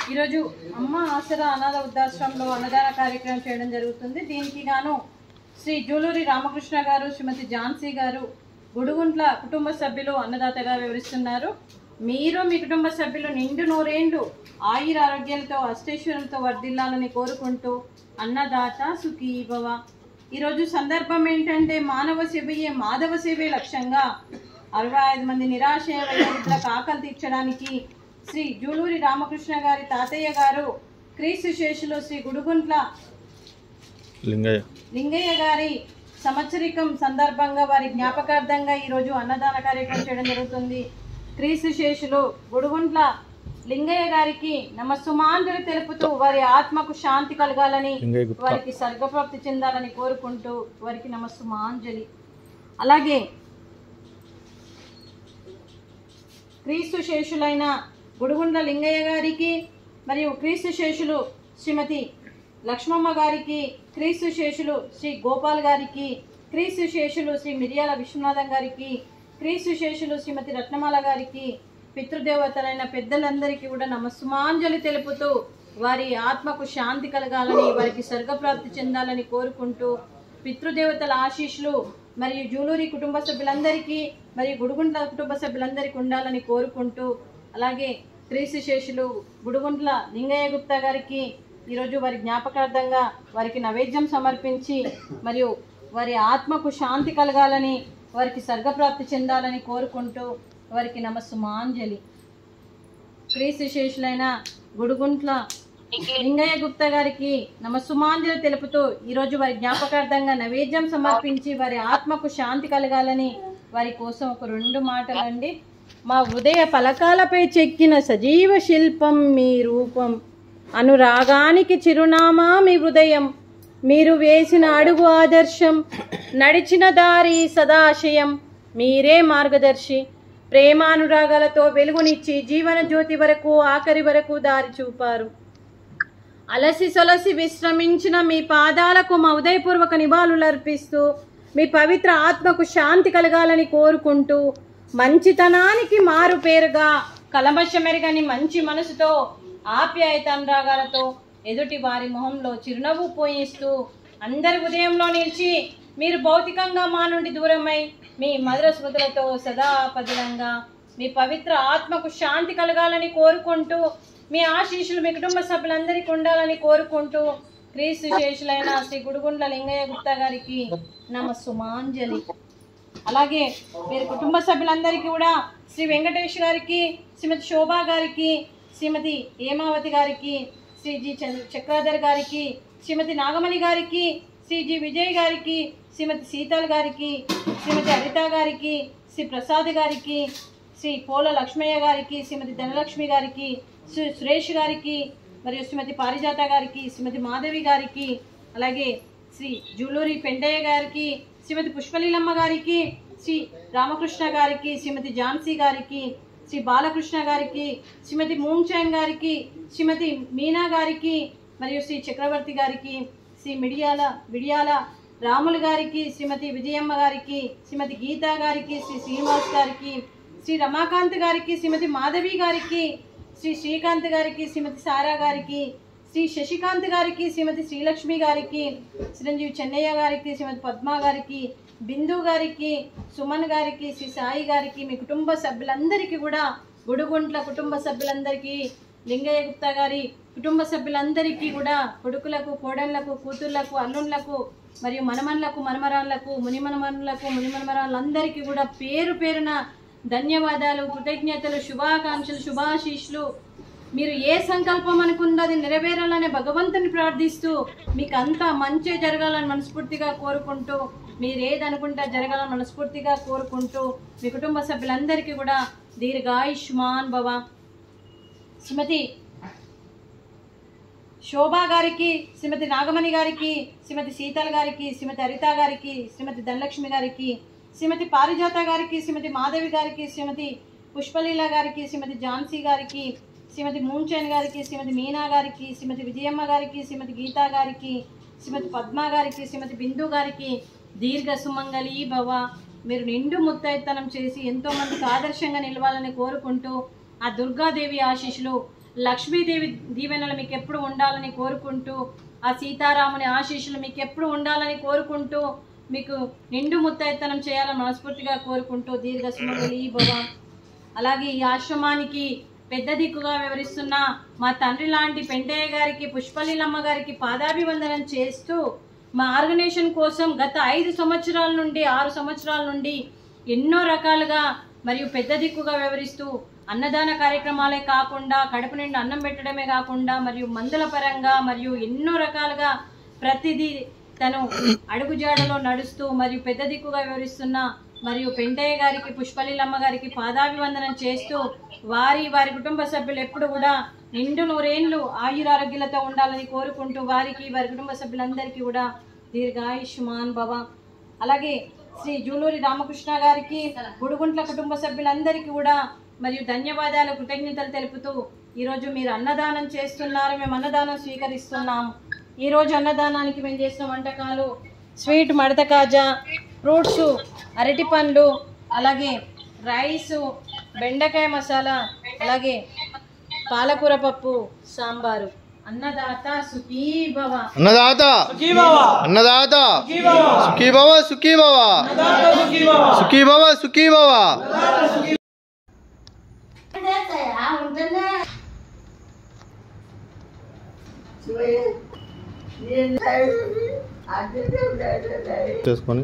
ఈరోజు అమ్మ ఆసరా అనాథ వృద్ధాశ్రమంలో అన్నదాన కార్యక్రమం చేయడం జరుగుతుంది. దీనికి గాను శ్రీ జూలూరి రామకృష్ణ గారు, శ్రీమతి ఝాన్సీ గారు గుడుగుంట్ల కుటుంబ సభ్యులు అన్నదాతగా వివరిస్తున్నారు. మీరు మీ కుటుంబ సభ్యులు నిండు నూరేండ్లు ఆయుర ఆరోగ్యాలతో అష్టైశ్వర్యంతో వర్ధిల్లాలని కోరుకుంటూ అన్నదాత సుఖీ భవ. ఈరోజు సందర్భం ఏంటంటే మానవ సేవయే మాధవ సేవే లక్ష్యంగా 65 మంది నిరాశయ వయోవృద్ధులకు ఆకలి తీర్చడానికి శ్రీ జూలూరి రామకృష్ణ గారి తాతయ్య గారు క్రీస్తు శేషులు శ్రీ గుడుగుంట్ల లింగయ్య గారి సంవత్సరికం సందర్భంగా వారి జ్ఞాపకార్థంగా ఈరోజు అన్నదాన కార్యక్రమం చేయడం జరుగుతుంది. క్రీస్తు శేషులు గుడుగుంట్ల లింగయ్య గారికి నమస్సుమాంజలి తెలుపుతూ వారి ఆత్మకు శాంతి కలగాలని, వారికి స్వర్గప్రాప్తి చెందాలని కోరుకుంటూ వారికి నమస్సుమాంజలి. అలాగే క్రీస్తు శేషులైన గుడుగుంట్ల లింగయ్య గారికి మరియు క్రీస్తు శేషులు శ్రీమతి లక్ష్మమ్మ గారికి, క్రీస్తు శేషులు శ్రీ గోపాల్ గారికి, క్రీస్తు శేషులు శ్రీ మిర్యాల విశ్వనాథం గారికి, క్రీస్తు శేషులు శ్రీమతి రత్నమాల గారికి, పితృదేవతలైన పెద్దలందరికీ కూడా నమస్సుమాంజలి తెలుపుతూ వారి ఆత్మకు శాంతి కలగాలని, వారికి స్వర్గప్రాప్తి చెందాలని కోరుకుంటూ పితృదేవతల ఆశీస్సులు మరియు జూలూరి కుటుంబ సభ్యులందరికీ మరియు గుడుగుంట్ల కుటుంబ సభ్యులందరికీ ఉండాలని కోరుకుంటూ, అలాగే క్రీస్తు శేషులు గుడుగుంట్ల లింగయ్య గుప్తా గారికి ఈరోజు వారి జ్ఞాపకార్థంగా వారికి నైవేద్యం సమర్పించి మరియు వారి ఆత్మకు శాంతి కలగాలని, వారికి స్వర్గప్రాప్తి చెందాలని కోరుకుంటూ వారికి నమస్సుమాంజలి. క్రీస్తు శేషులైన గుడుగుంట్ల లింగయ్య గుప్తా గారికి నమస్సుమాంజలి తెలుపుతూ ఈరోజు వారి జ్ఞాపకార్థంగా నైవేద్యం సమర్పించి వారి ఆత్మకు శాంతి కలగాలని వారి కోసం ఒక 2 మాటలండి. మా హృదయ పలకాలపై చెక్కిన సజీవ శిల్పం మీ రూపం, అనురాగానికి చిరునామా మీ హృదయం, మీరు వేసిన అడుగు ఆదర్శం, నడిచిన దారి సదాశయం, మీరే మార్గదర్శి, ప్రేమానురాగాలతో వెలుగునిచ్చి జీవన జ్యోతి వరకు ఆఖరి వరకు దారి చూపారు. అలసి సొలసి విశ్రమించిన మీ పాదాలకు మా ఉదయపూర్వక నివాళులు అర్పిస్తూ మీ పవిత్ర ఆత్మకు శాంతి కలగాలని కోరుకుంటూ, మంచితనానికి మారు పేరుగా కలమషమెరగని మంచి మనసుతో ఆప్యాయతానురాగాలతో ఎదుటి వారి మొహంలో చిరునవ్వు పోయిస్తూ అందరి ఉదయంలో నిలిచి మీరు భౌతికంగా మా నుండి దూరమై మీ మధుర స్మృతులతో సదా పదిలంగా మీ పవిత్ర ఆత్మకు శాంతి కలగాలని కోరుకుంటూ మీ ఆశీస్సులు మీ కుటుంబ సభ్యులందరికీ ఉండాలని కోరుకుంటూ క్రీస్తు శేషులైన శ్రీ గుడుగుంట్ల లింగయ్య గుప్తా గారికి నమస్సుమాంజలి. అలాగే మీరు కుటుంబ సభ్యులందరికీ కూడా శ్రీ వెంకటేష్ గారికి, శ్రీమతి శోభా గారికి, శ్రీమతి హేమావతి గారికి, శ్రీ జి చక్రాధర్ గారికి, శ్రీమతి నాగమణి గారికి, శ్రీ జి విజయ్ గారికి, శ్రీమతి శీతల్ గారికి, శ్రీమతి హరిత గారికి, శ్రీ ప్రసాద్ గారికి, శ్రీ పోల లక్ష్మయ్య గారికి, శ్రీమతి ధనలక్ష్మి గారికి, శ్రీ సురేష్ గారికి మరియు శ్రీమతి పారిజాత గారికి, శ్రీమతి మాధవి గారికి, అలాగే శ్రీ జూలూరి పెండయ్య గారికి, శ్రీమతి పుష్పలీలమ్మ గారికి, శ్రీ రామకృష్ణ గారికి, శ్రీమతి ఝాన్సీ గారికి, శ్రీ బాలకృష్ణ గారికి, శ్రీమతి మూంచైన్ గారికి, శ్రీమతి మీనా గారికి మరియు శ్రీ చక్రవర్తి గారికి, శ్రీ విడియాల రాములు గారికి, శ్రీమతి విజయమ్మ గారికి, శ్రీమతి గీతా గారికి, శ్రీ శ్రీనివాస్ గారికి, శ్రీ రమాకాంత్ గారికి, శ్రీమతి మాధవి గారికి, శ్రీ శ్రీకాంత్ గారికి, శ్రీమతి సారా గారికి, శ్రీ శశికాంత్ గారికి, శ్రీమతి శ్రీలక్ష్మి గారికి, చిరంజీవి చెన్నయ్య గారికి, శ్రీమతి పద్మ గారికి, బిందు గారికి, సుమన్ గారికి, శ్రీ సాయి గారికి, మీ కుటుంబ సభ్యులందరికీ కూడా గుడుగుంట్ల కుటుంబ సభ్యులందరికీ, లింగయ్య గుప్తా గారి కుటుంబ సభ్యులందరికీ కూడా కొడుకులకు, కోడళ్లకు, కూతుళ్లకు, అల్లుళ్లకు మరియు మనమన్లకు, మనమరాళ్లకు, మునిమనమనులకు, మునిమనమరాళ్ళందరికీ కూడా పేరు పేరున ధన్యవాదాలు, కృతజ్ఞతలు, శుభాకాంక్షలు, శుభాశీస్సులు. మీరు ఏ సంకల్పం అనుకుందో అది నెరవేరాలనే భగవంతుని ప్రార్థిస్తూ మీకు అంతా మంచి జరగాలని మనస్ఫూర్తిగా కోరుకుంటూ, మీరు ఏదనుకుంటే జరగాలని మనస్ఫూర్తిగా కోరుకుంటూ మీ కుటుంబ సభ్యులందరికీ కూడా దీర్ఘాయుష్మాన్ భవ. శ్రీమతి శోభా గారికి, శ్రీమతి నాగమణి గారికి, శ్రీమతి శీతల్ గారికి, శ్రీమతి హరిత గారికి, శ్రీమతి ధనలక్ష్మి గారికి, శ్రీమతి పారిజాత గారికి, శ్రీమతి మాధవి గారికి, శ్రీమతి పుష్పలీల గారికి, శ్రీమతి ఝాన్సీ గారికి, శ్రీమతి మూంచైన్ గారికి, శ్రీమతి మీనా గారికి, శ్రీమతి విజయమ్మ గారికి, శ్రీమతి గీతా గారికి, శ్రీమతి పద్మ గారికి, శ్రీమతి బిందు గారికి దీర్ఘ సుమంగళి భవ. మీరు నిండు ముత్తైతనం చేసి ఎంతోమందికి ఆదర్శంగా నిలవాలని కోరుకుంటూ ఆ దుర్గాదేవి ఆశీస్సులు లక్ష్మీదేవి దీవెనలు మీకు ఎప్పుడు ఉండాలని కోరుకుంటూ, ఆ సీతారాముని ఆశీస్సులు మీకు ఎప్పుడు ఉండాలని కోరుకుంటూ, మీకు నిండు ముత్తైతనం చేయాలని మనస్ఫూర్తిగా కోరుకుంటూ దీర్ఘ సుమంగళి భవ. అలాగే ఈ ఆశ్రమానికి పెద్ద దిక్కుగా వివరిస్తున్న మా తండ్రి లాంటి పెంటయ్య గారికి, పుష్పలీలమ్మ గారికి పాదాభివందనం చేస్తూ, మా ఆర్గనైజేషన్ కోసం గత 5 సంవత్సరాల నుండి 6 సంవత్సరాల నుండి ఎన్నో రకాలుగా మరియు పెద్ద దిక్కుగా వివరిస్తూ అన్నదాన కార్యక్రమాలే కాకుండా, కడుపు నిండా అన్నం పెట్టడమే కాకుండా, మరియు మందుల పరంగా మరియు ఎన్నో రకాలుగా ప్రతిదీ తను అడుగుజాడలో నడుస్తూ మరియు పెద్ద దిక్కుగా వివరిస్తున్న మరియు పెంటయ్య గారికి, పుష్పలీలమ్మ గారికి పాదాభివందనం చేస్తూ, వారి కుటుంబ సభ్యులు ఎప్పుడు కూడా నిండు 100 ఏళ్ళు ఆయురారోగ్యాలతో ఉండాలని కోరుకుంటూ, వారికి వారి కుటుంబ సభ్యులందరికీ కూడా దీర్ఘాయుష్మాన్ భవ. అలాగే శ్రీ జూలూరి రామకృష్ణ గారికి, గుడుగుంట్ల కుటుంబ సభ్యులందరికీ కూడా మరియు ధన్యవాదాలు, కృతజ్ఞతలు తెలుపుతూ, ఈరోజు మీరు అన్నదానం చేస్తున్నారు, మేము అన్నదానం స్వీకరిస్తున్నాం. ఈరోజు అన్నదానానికి మేము చేసిన వంటకాలు స్వీట్ మడత కాజా, ఫ్రూట్స్, అరటి పండ్లు, అలాగే రైసు, బెండకాయ మసాలా, అలాగే పాలకూర పప్పు, సాంబారు. అన్నదాత సుఖీ భవ, అన్నదాత సుఖీ భవ, అన్నదాత సుఖీ భవ, సుఖీ భవ, సుఖీ భవ, సుఖీ భవ. చేసుకొని